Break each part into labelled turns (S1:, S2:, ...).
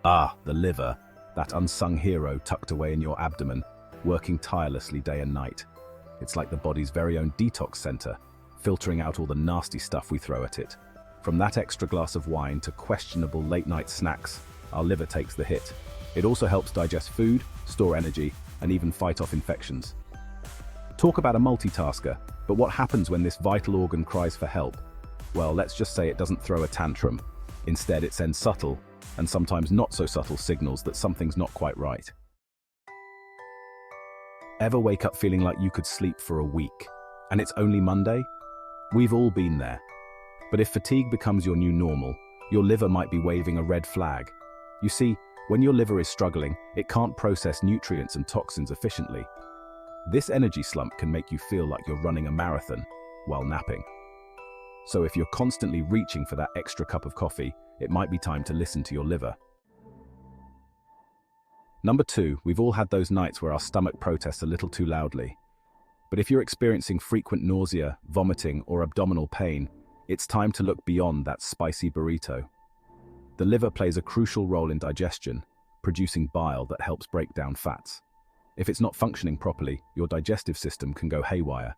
S1: Ah, the liver, that unsung hero tucked away in your abdomen, working tirelessly day and night. It's like the body's very own detox center, filtering out all the nasty stuff we throw at it. From that extra glass of wine to questionable late-night snacks, our liver takes the hit. It also helps digest food, store energy, and even fight off infections. Talk about a multitasker, but what happens when this vital organ cries for help? Well, let's just say it doesn't throw a tantrum. Instead, it sends subtle, and sometimes not so subtle signals that something's not quite right. Ever wake up feeling like you could sleep for a week, and it's only Monday? We've all been there. But if fatigue becomes your new normal, your liver might be waving a red flag. You see, when your liver is struggling, it can't process nutrients and toxins efficiently. This energy slump can make you feel like you're running a marathon while napping. So if you're constantly reaching for that extra cup of coffee, it might be time to listen to your liver. Number 2, we've all had those nights where our stomach protests a little too loudly. But if you're experiencing frequent nausea, vomiting, or abdominal pain, it's time to look beyond that spicy burrito. The liver plays a crucial role in digestion, producing bile that helps break down fats. If it's not functioning properly, your digestive system can go haywire.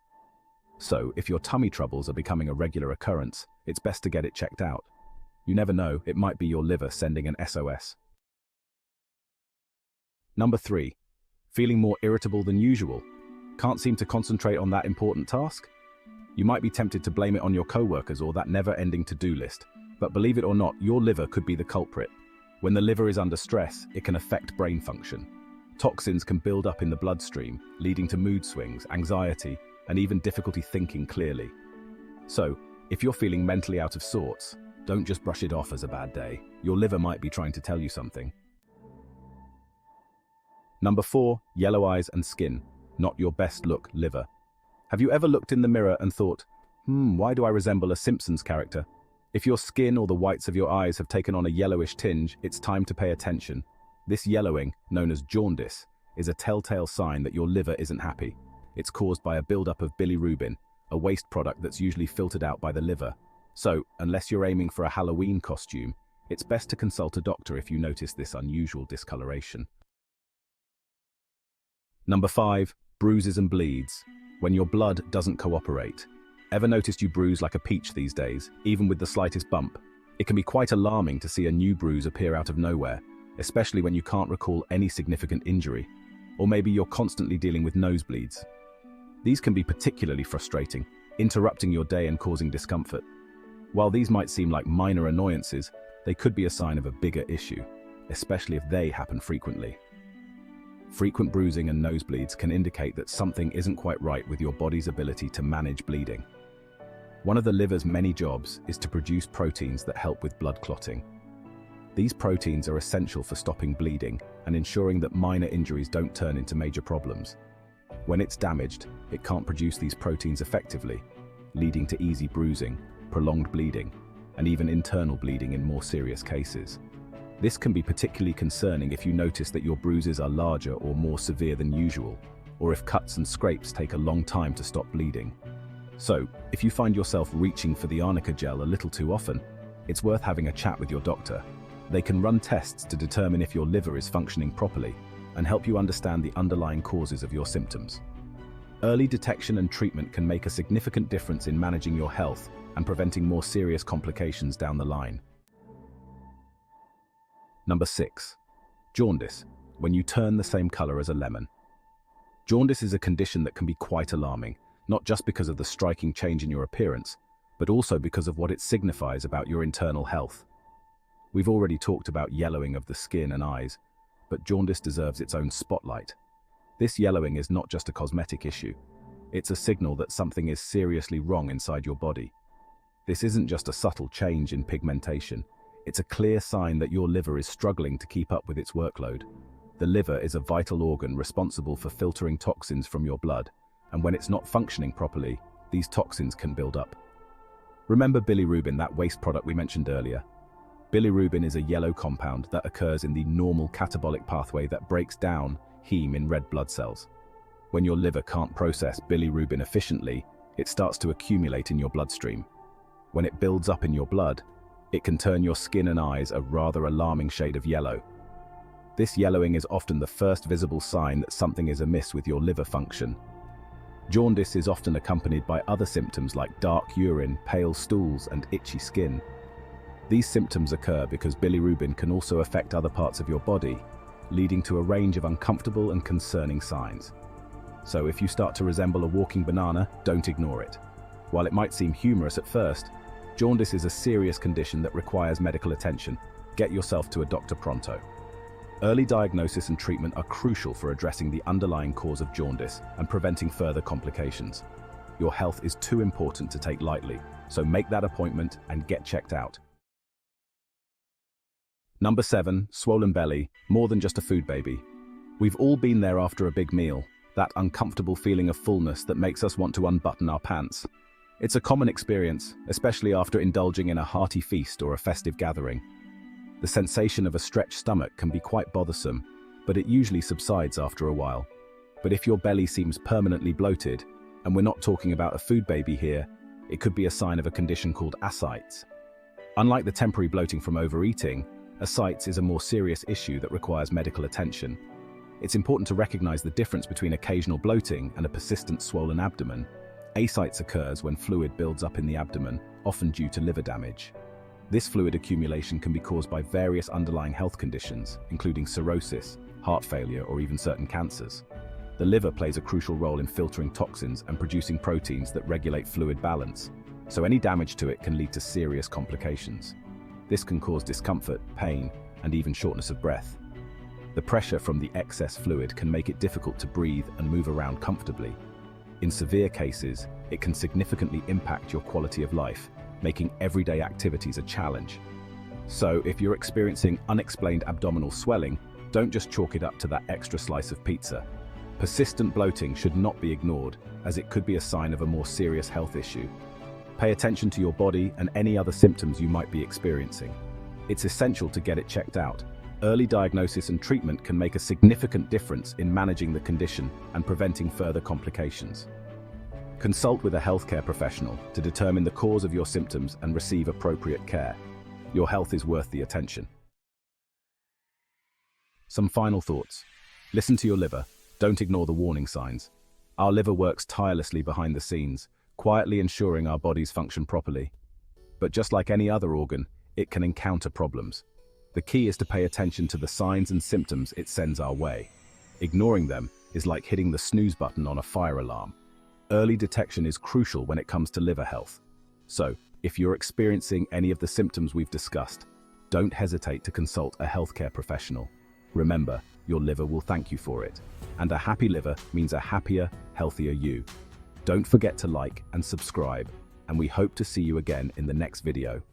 S1: So, if your tummy troubles are becoming a regular occurrence, it's best to get it checked out. You never know, it might be your liver sending an SOS. Number 3, feeling more irritable than usual. Can't seem to concentrate on that important task? You might be tempted to blame it on your coworkers or that never-ending to-do list, but believe it or not, your liver could be the culprit. When the liver is under stress, it can affect brain function. Toxins can build up in the bloodstream, leading to mood swings, anxiety, and even difficulty thinking clearly. So, if you're feeling mentally out of sorts, don't just brush it off as a bad day. Your liver might be trying to tell you something. Number 4, yellow eyes and skin. Not your best look, liver. Have you ever looked in the mirror and thought, why do I resemble a Simpsons character? If your skin or the whites of your eyes have taken on a yellowish tinge, it's time to pay attention. This yellowing, known as jaundice, is a telltale sign that your liver isn't happy. It's caused by a buildup of bilirubin, a waste product that's usually filtered out by the liver. So, unless you're aiming for a Halloween costume, it's best to consult a doctor if you notice this unusual discoloration. Number 5, bruises and bleeds. When your blood doesn't cooperate. Ever noticed you bruise like a peach these days, even with the slightest bump? It can be quite alarming to see a new bruise appear out of nowhere, especially when you can't recall any significant injury. Or maybe you're constantly dealing with nosebleeds. These can be particularly frustrating, interrupting your day and causing discomfort. While these might seem like minor annoyances, they could be a sign of a bigger issue, especially if they happen frequently. Frequent bruising and nosebleeds can indicate that something isn't quite right with your body's ability to manage bleeding. One of the liver's many jobs is to produce proteins that help with blood clotting. These proteins are essential for stopping bleeding and ensuring that minor injuries don't turn into major problems. When it's damaged, it can't produce these proteins effectively, leading to easy bruising, prolonged bleeding, and even internal bleeding in more serious cases. This can be particularly concerning if you notice that your bruises are larger or more severe than usual, or if cuts and scrapes take a long time to stop bleeding. So, if you find yourself reaching for the arnica gel a little too often, it's worth having a chat with your doctor. They can run tests to determine if your liver is functioning properly and help you understand the underlying causes of your symptoms. Early detection and treatment can make a significant difference in managing your health and preventing more serious complications down the line. Number 6, jaundice, when you turn the same color as a lemon. Jaundice is a condition that can be quite alarming, not just because of the striking change in your appearance, but also because of what it signifies about your internal health. We've already talked about yellowing of the skin and eyes, but jaundice deserves its own spotlight. This yellowing is not just a cosmetic issue. It's a signal that something is seriously wrong inside your body. This isn't just a subtle change in pigmentation. It's a clear sign that your liver is struggling to keep up with its workload. The liver is a vital organ responsible for filtering toxins from your blood, and when it's not functioning properly, these toxins can build up. Remember bilirubin, that waste product we mentioned earlier? Bilirubin is a yellow compound that occurs in the normal catabolic pathway that breaks down heme in red blood cells. When your liver can't process bilirubin efficiently, it starts to accumulate in your bloodstream. When it builds up in your blood, It can turn your skin and eyes a rather alarming shade of yellow. This yellowing is often the first visible sign that something is amiss with your liver function. Jaundice is often accompanied by other symptoms like dark urine, pale stools, and itchy skin. These symptoms occur because bilirubin can also affect other parts of your body, leading to a range of uncomfortable and concerning signs. So if you start to resemble a walking banana, don't ignore it. While it might seem humorous at first, jaundice is a serious condition that requires medical attention. Get yourself to a doctor pronto. Early diagnosis and treatment are crucial for addressing the underlying cause of jaundice and preventing further complications. Your health is too important to take lightly, so make that appointment and get checked out. Number 7, swollen belly, more than just a food baby. We've all been there after a big meal, that uncomfortable feeling of fullness that makes us want to unbutton our pants. It's a common experience, especially after indulging in a hearty feast or a festive gathering. The sensation of a stretched stomach can be quite bothersome, but it usually subsides after a while. But if your belly seems permanently bloated, and we're not talking about a food baby here, it could be a sign of a condition called ascites. Unlike the temporary bloating from overeating, ascites is a more serious issue that requires medical attention. It's important to recognize the difference between occasional bloating and a persistent swollen abdomen. Ascites occurs when fluid builds up in the abdomen, often due to liver damage. This fluid accumulation can be caused by various underlying health conditions, including cirrhosis, heart failure, or even certain cancers. The liver plays a crucial role in filtering toxins and producing proteins that regulate fluid balance, so any damage to it can lead to serious complications. This can cause discomfort, pain, and even shortness of breath. The pressure from the excess fluid can make it difficult to breathe and move around comfortably. In severe cases, it can significantly impact your quality of life, making everyday activities a challenge. So, if you're experiencing unexplained abdominal swelling, don't just chalk it up to that extra slice of pizza. Persistent bloating should not be ignored, as it could be a sign of a more serious health issue. Pay attention to your body and any other symptoms you might be experiencing. It's essential to get it checked out. Early diagnosis and treatment can make a significant difference in managing the condition and preventing further complications. Consult with a healthcare professional to determine the cause of your symptoms and receive appropriate care. Your health is worth the attention. Some final thoughts. Listen to your liver. Don't ignore the warning signs. Our liver works tirelessly behind the scenes, quietly ensuring our bodies function properly. But just like any other organ, it can encounter problems. The key is to pay attention to the signs and symptoms it sends our way. Ignoring them is like hitting the snooze button on a fire alarm. Early detection is crucial when it comes to liver health. So, if you're experiencing any of the symptoms we've discussed, don't hesitate to consult a healthcare professional. Remember, your liver will thank you for it. And a happy liver means a happier, healthier you. Don't forget to like and subscribe, and we hope to see you again in the next video.